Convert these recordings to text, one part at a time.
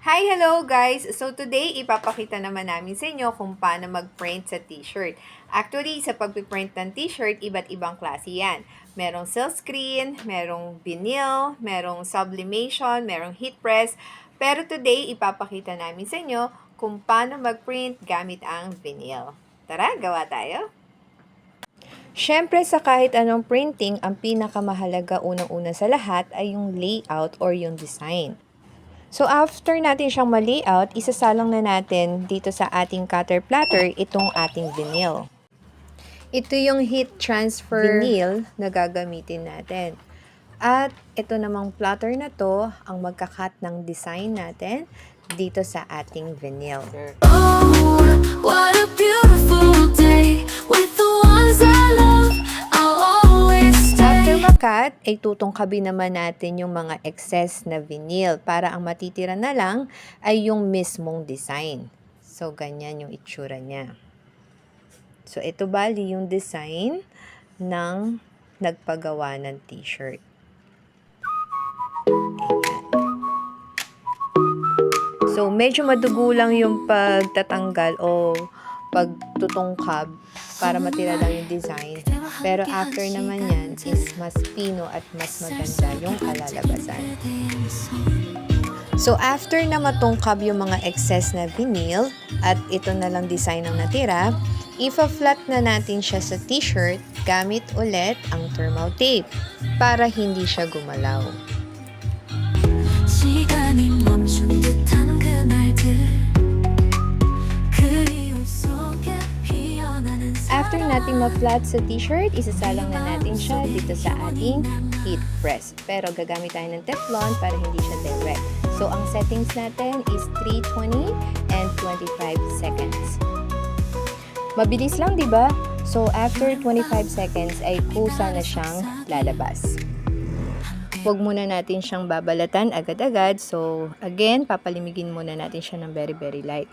Hi! Hello guys! So today, ipapakita naman namin sa inyo kung paano mag-print sa t-shirt. Actually, sa pag-print ng t-shirt, iba't ibang klase yan. Merong silkscreen, merong vinyl, merong sublimation, merong heat press. Pero today, ipapakita namin sa inyo kung paano mag-print gamit ang vinyl. Tara, gawa tayo! Siyempre sa kahit anong printing, ang pinakamahalaga unang-una sa lahat ay yung layout or yung design. So, after natin siyang ma-layout, isasalang na natin dito sa ating cutter platter itong ating vinyl. Ito yung heat transfer vinyl na gagamitin natin. At ito namang platter na to ang magkakat ng design natin dito sa ating vinyl. Oh, what a beautiful day with the ones I love. I'll always After stay. makat, ay tutungkabi naman natin yung mga excess na vinyl para ang matitira na lang ay yung mismong design. So, ganyan yung itsura niya. So, ito bali yung design ng nagpagawa ng t-shirt. Ayan. So, medyo madugo lang yung pagtatanggal o pagtutungkab para matira lang yung design. Pero after naman yan is mas pino at mas maganda yung kalalabasan. So, after na matungkab yung mga excess na vinyl at ito na lang design ang natira, ipa-flat na natin siya sa t-shirt gamit ulit ang thermal tape para hindi siya gumalaw. 시간이 멈춘 듯한 그날들 그리움 속에 피어나는 After nating ma-flat sa t-shirt, isasalang na natin siya dito sa ating heat press. Pero gagamit tayo ng Teflon para hindi siya direct. So, ang settings natin is 320 and 25 seconds. Mabilis lang, di ba? So, after 25 seconds ay kusa na siyang lalabas. Huwag muna natin siyang babalatan agad-agad. So, again, papalimigin muna natin siya ng very light.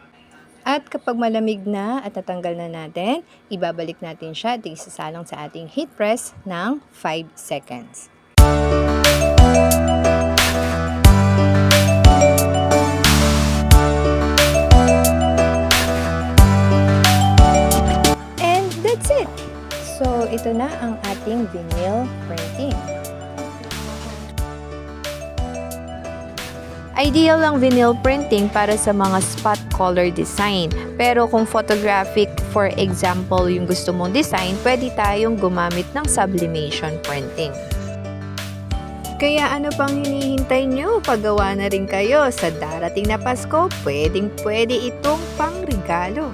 At kapag malamig na at natanggal na natin, ibabalik natin siya at isasalang sa ating heat press ng 5 seconds. And that's it! So, ito na ang ating vinyl printing. Ideal ang vinyl printing para sa mga spot color design. Pero kung photographic, for example, yung gusto mong design, pwede tayong gumamit ng sublimation printing. Kaya ano pang hinihintay nyo? Paggawa na rin kayo sa darating na Pasko, pwede itong pangregalo.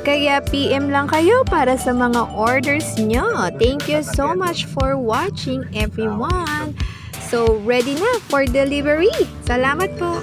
Kaya PM lang kayo para sa mga orders nyo. Thank you so much for watching, everyone. So, ready na for delivery. Salamat po!